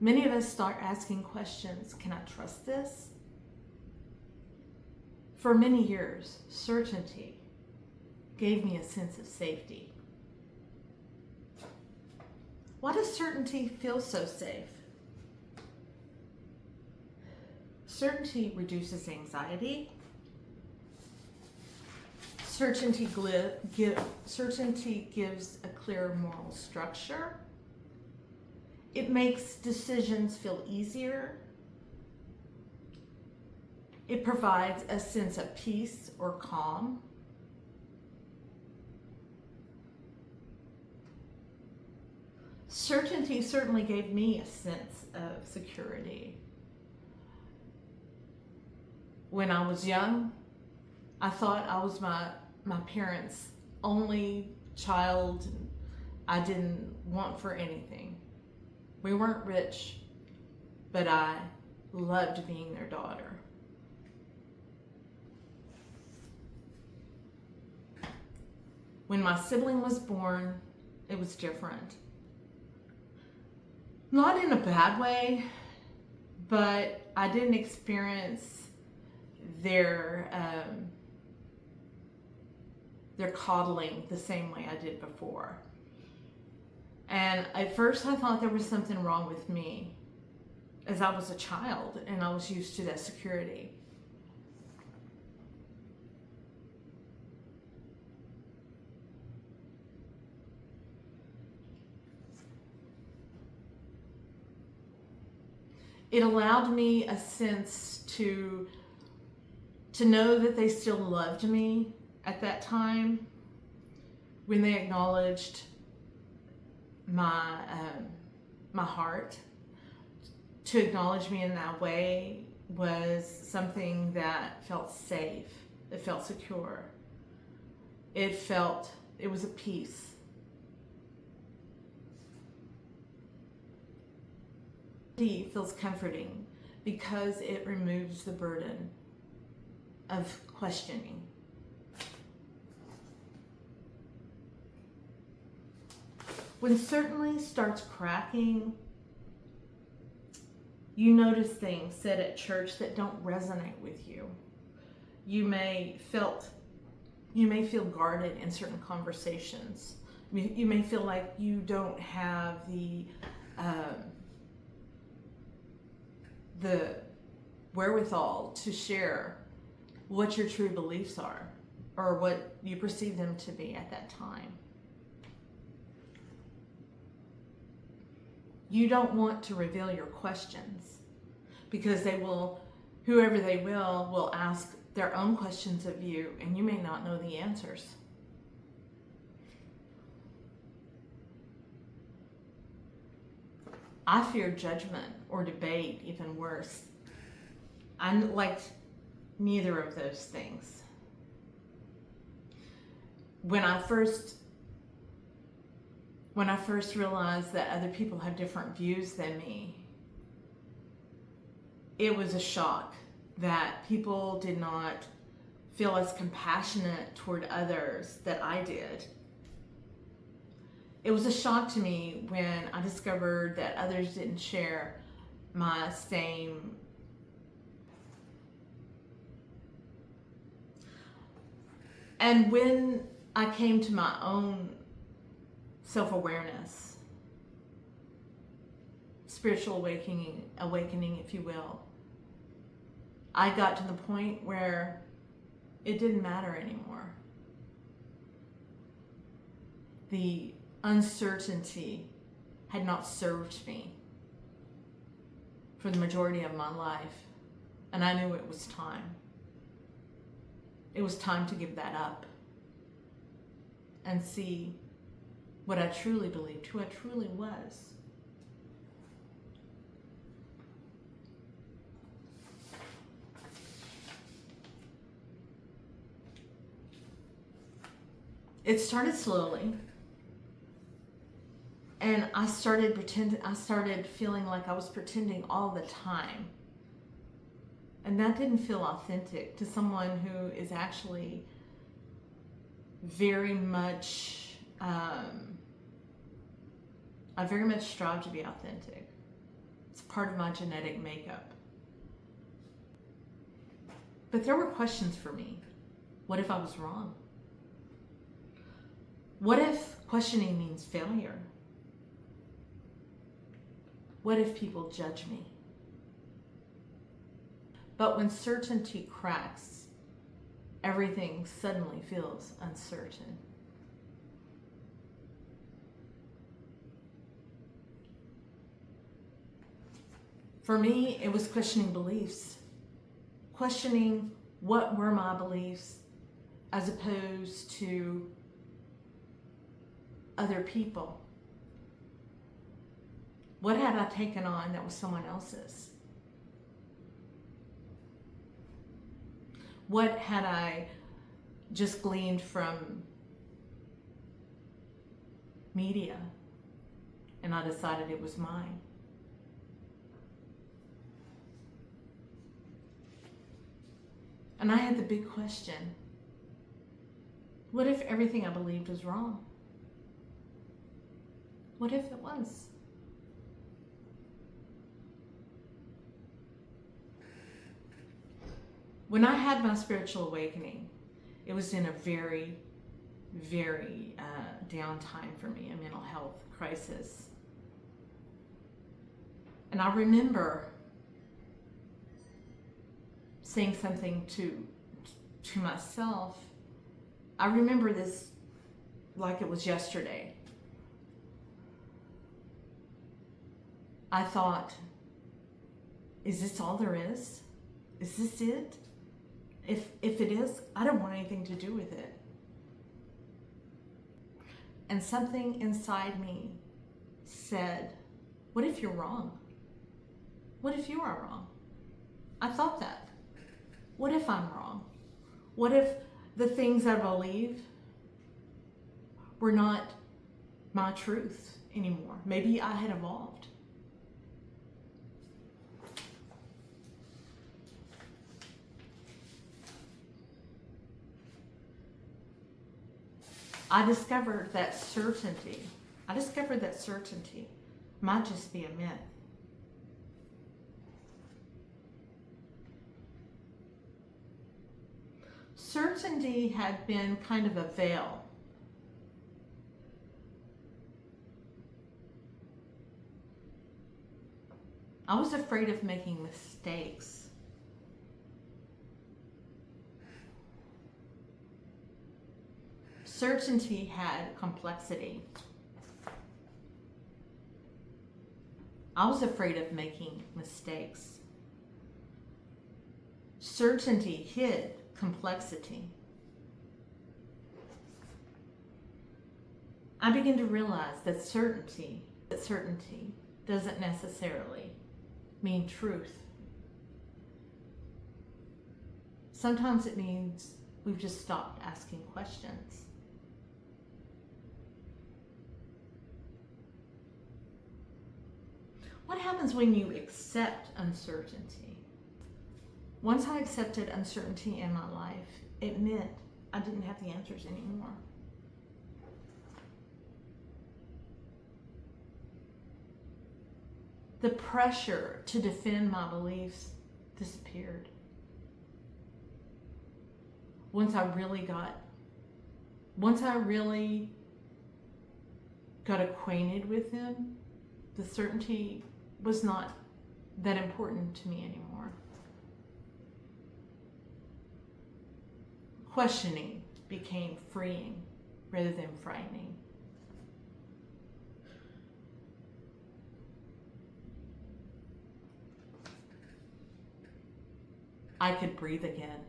Many of us start asking questions. Can I trust this? For many years, certainty gave me a sense of safety. Why does certainty feel so safe? Certainty reduces anxiety. Certainty gives a clear moral structure. It makes decisions feel easier. It provides a sense of peace or calm. Certainty certainly gave me a sense of security. When I was young, I thought I was my parents' only child. I didn't want for anything. We weren't rich, but I loved being their daughter. When my sibling was born, it was different. Not in a bad way, but I didn't experience their coddling the same way I did before. And at first I thought there was something wrong with me, as I was a child and I was used to that security. It allowed me a sense to know that they still loved me at that time, when they acknowledged my heart. To acknowledge me in that way was something that felt safe. It felt secure. It was a peace. It feels comforting because it removes the burden of questioning. When certainty starts cracking, you notice things said at church that don't resonate with you. You may feel guarded in certain conversations. You may feel like you don't have the wherewithal to share what your true beliefs are or what you perceive them to be at that time. You don't want to reveal your questions because whoever they will ask their own questions of you, and you may not know the answers. I feared judgment or debate, even worse. I liked neither of those things. When I first realized that other people have different views than me, it was a shock that people did not feel as compassionate toward others that I did. It was a shock to me when I discovered that others didn't share my same. And when I came to my own self-awareness, spiritual awakening, if you will, I got to the point where it didn't matter anymore. The uncertainty had not served me for the majority of my life, and I knew it was time. It was time to give that up and see what I truly believed, who I truly was. It started slowly. And I started feeling like I was pretending all the time. And that didn't feel authentic to someone who is actually very much, I very much strive to be authentic. part of my genetic makeup. But there were questions for me. What if I was wrong? What if questioning means failure? What if people judge me? But when certainty cracks, everything suddenly feels uncertain. For me, it was questioning beliefs. Questioning what were my beliefs as opposed to other people. What had I taken on that was someone else's? What had I just gleaned from media and I decided it was mine? And I had the big question, what if everything I believed was wrong? What if it was? When I had my spiritual awakening, it was in a very, very down time for me, a mental health crisis. And I remember saying something to myself. I remember this like it was yesterday. I thought, is this all there is? Is this it? If it is, I don't want anything to do with it. And something inside me said, what if you're wrong? What if you are wrong? I thought that. What if I'm wrong? What if the things I believe were not my truth anymore? Maybe I had evolved. I discovered that certainty might just be a myth. Certainty had been kind of a veil. I was afraid of making mistakes. Certainty had complexity. I was afraid of making mistakes. Certainty hid complexity. I began to realize that certainty doesn't necessarily mean truth. Sometimes it means we've just stopped asking questions. What happens when you accept uncertainty? Once I accepted uncertainty in my life, it meant I didn't have the answers anymore. The pressure to defend my beliefs disappeared. Once I really got acquainted with them, the certainty was not that important to me anymore. Questioning became freeing rather than frightening. I could breathe again.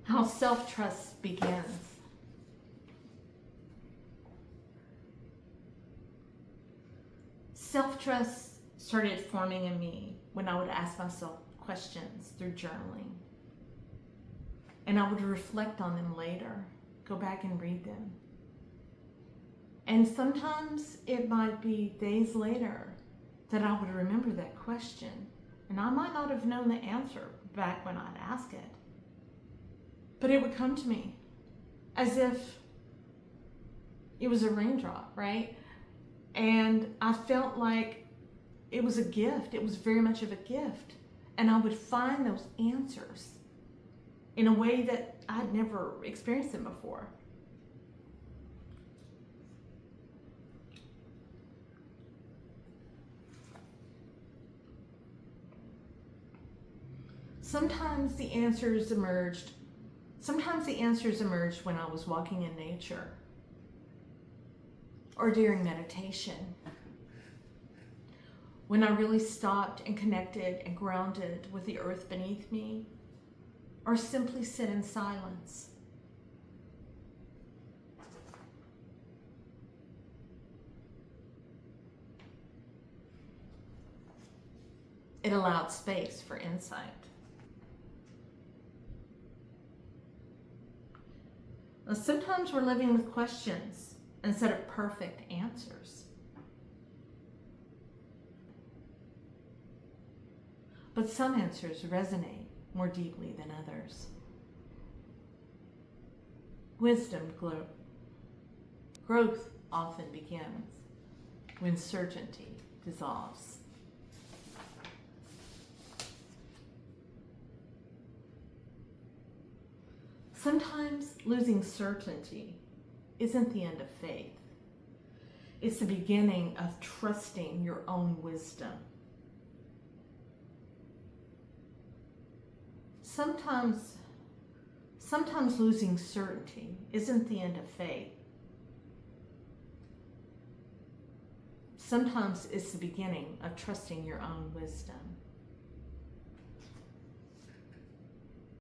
How self-trust begins. Self-trust started forming in me when I would ask myself questions through journaling. And I would reflect on them later, go back and read them. And sometimes it might be days later that I would remember that question. And I might not have known the answer back when I'd ask it. But it would come to me as if it was a raindrop, right? And I felt like it was a gift. It was very much of a gift. And I would find those answers in a way that I'd never experienced them before. Sometimes the answers emerged when I was walking in nature or during meditation, when I really stopped and connected and grounded with the earth beneath me, or simply sit in silence. It allowed space for insight. Now, sometimes we're living with questions instead of perfect answers. But some answers resonate more deeply than others. Wisdom growth often begins when certainty dissolves. Sometimes losing certainty isn't the end of faith. It's the beginning of trusting your own wisdom. Sometimes losing certainty isn't the end of faith. Sometimes it's the beginning of trusting your own wisdom.